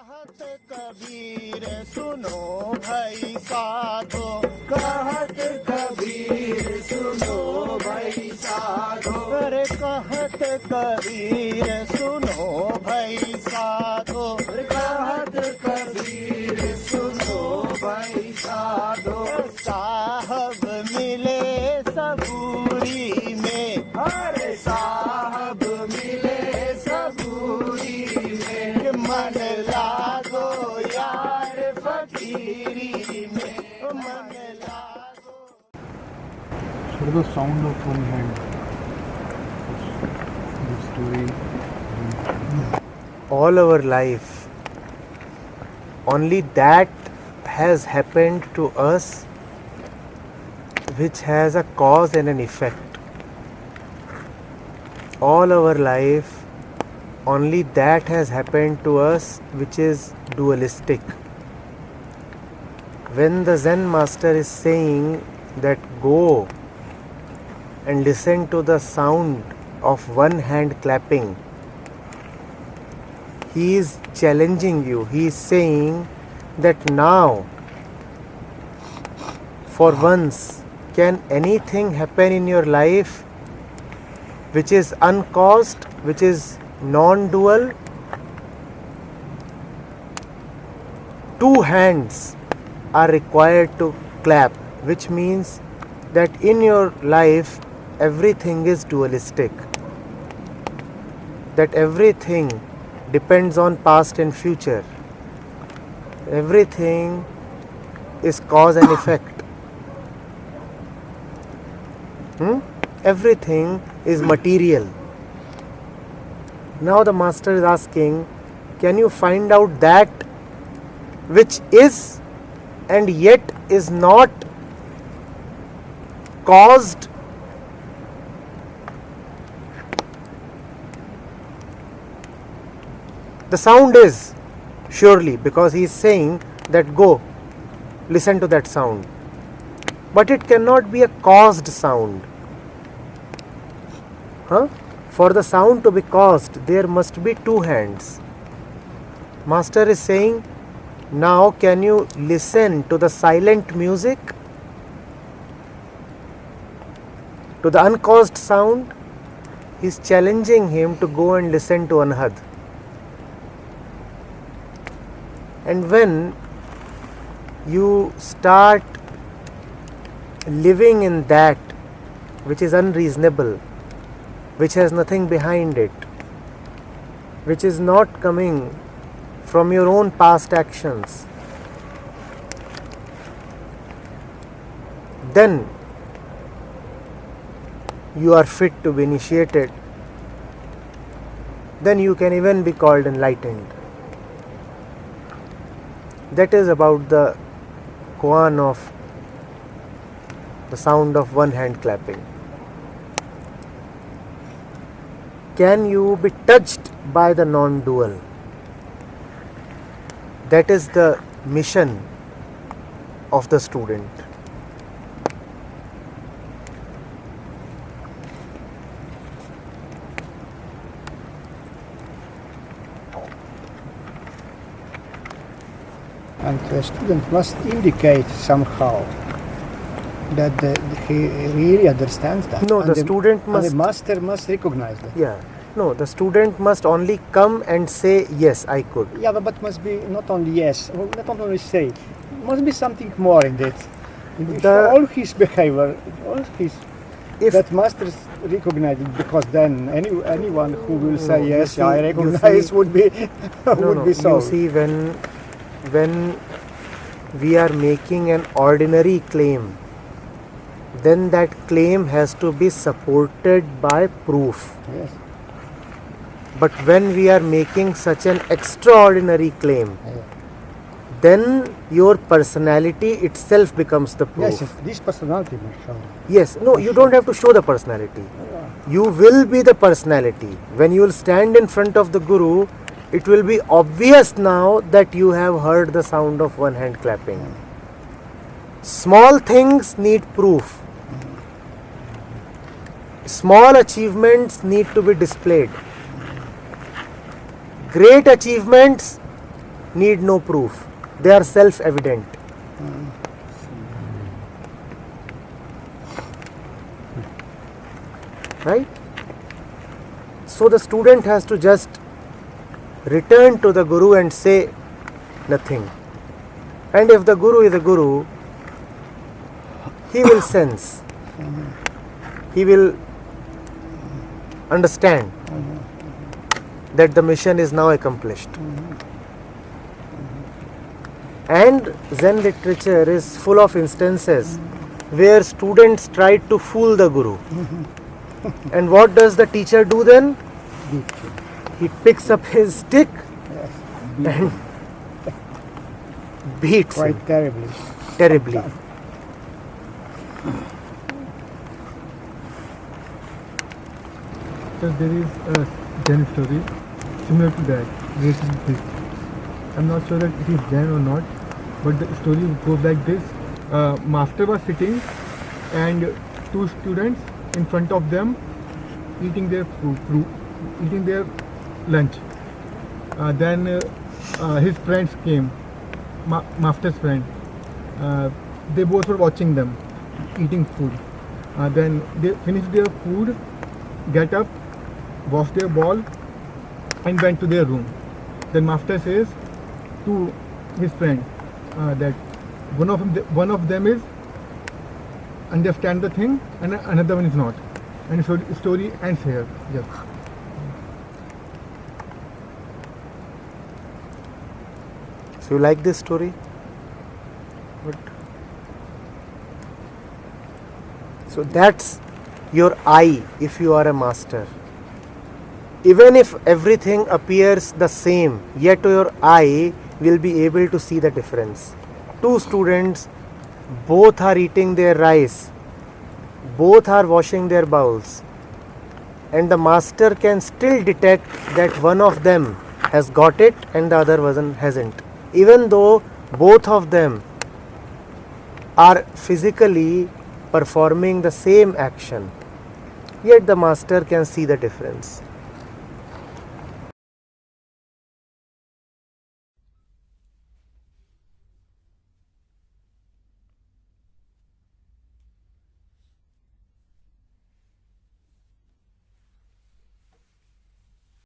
कहत कबीर सुनो भाई साधो, कहत कबीर सुनो भाई साधो, अरे कहत कबीर सुनो भाई साधो, कहत कबीर सुनो भाई साधो। साहब मिले सबूरी में, अरे साहब मिले सबूरी में, मन लागो यार फकीरी में, मन लागो। So the sound of one hand. The story. All our life, only that has happened to us which has a cause and an effect. All our life, only that has happened to us which is dualistic. When the Zen master is saying that go and listen to the sound of one hand clapping, he is challenging you. He is saying that now, for once, can anything happen in your life which is uncaused, which is non-dual? Two hands are required to clap, which means that in your life everything is dualistic, that everything depends on past and future, everything is cause and effect. Everything is material. Now the master is asking, can you find out that which is and yet is not caused? The sound is, surely, because he is saying that go, listen to that sound. But it cannot be a caused sound. For the sound to be caused, there must be two hands. Master is saying, now can you listen to the silent music, to the uncaused sound? He is challenging him to go and listen to Anhad. And when you start living in that which is unreasonable, which has nothing behind it, which is not coming from your own past actions, then you are fit to be initiated. Then you can even be called enlightened. That is about the koan of the sound of one hand clapping. Can you be touched by the non-dual? That is the mission of the student. And the student must indicate somehow that he really understands that. No, and the student must... And the master must recognize that. Yeah. No, the student must only come and say, yes, I could. Yeah, but must be not only yes, not only say. Must be something more in that. All his behavior, that master recognize it, because then anyone who will say yes, I recognize would be would be so. You see, when we are making an ordinary claim, then that claim has to be supported by proof. Yes. But when we are making such an extraordinary claim, then your personality itself becomes the proof. Yes, this personality must show. Yes, no, you don't have to show the personality. You will be the personality. When you will stand in front of the Guru, it will be obvious now that you have heard the sound of one hand clapping. Small things need proof. Small achievements need to be displayed. Great achievements need no proof. They are self-evident. Right? So the student has to just return to the Guru and say nothing. And if the Guru is a Guru, he will sense. He will understand that the mission is now accomplished. And Zen literature is full of instances where students tried to fool the Guru. And what does the teacher do then? He picks up his stick and beats him Quite terribly. terribly. So there is a Zen story similar to that, related to this. I'm not sure that it is Zen or not, but the story goes like this. Master was sitting and two students in front of them eating their eating their lunch. Then his friends came, Master's friend. They both were watching them eating food. Then they finished their food, get up, washed their ball, and went to their room. Then Master says to his friend that one of them is understand the thing and another one is not. And so the story ends here. Yes. So you like this story? Good. So that's your eye if you are a master. Even if everything appears the same, yet your eye will be able to see the difference. Two students, both are eating their rice, both are washing their bowls, and the master can still detect that one of them has got it and the other one hasn't. Even though both of them are physically performing the same action, yet the master can see the difference.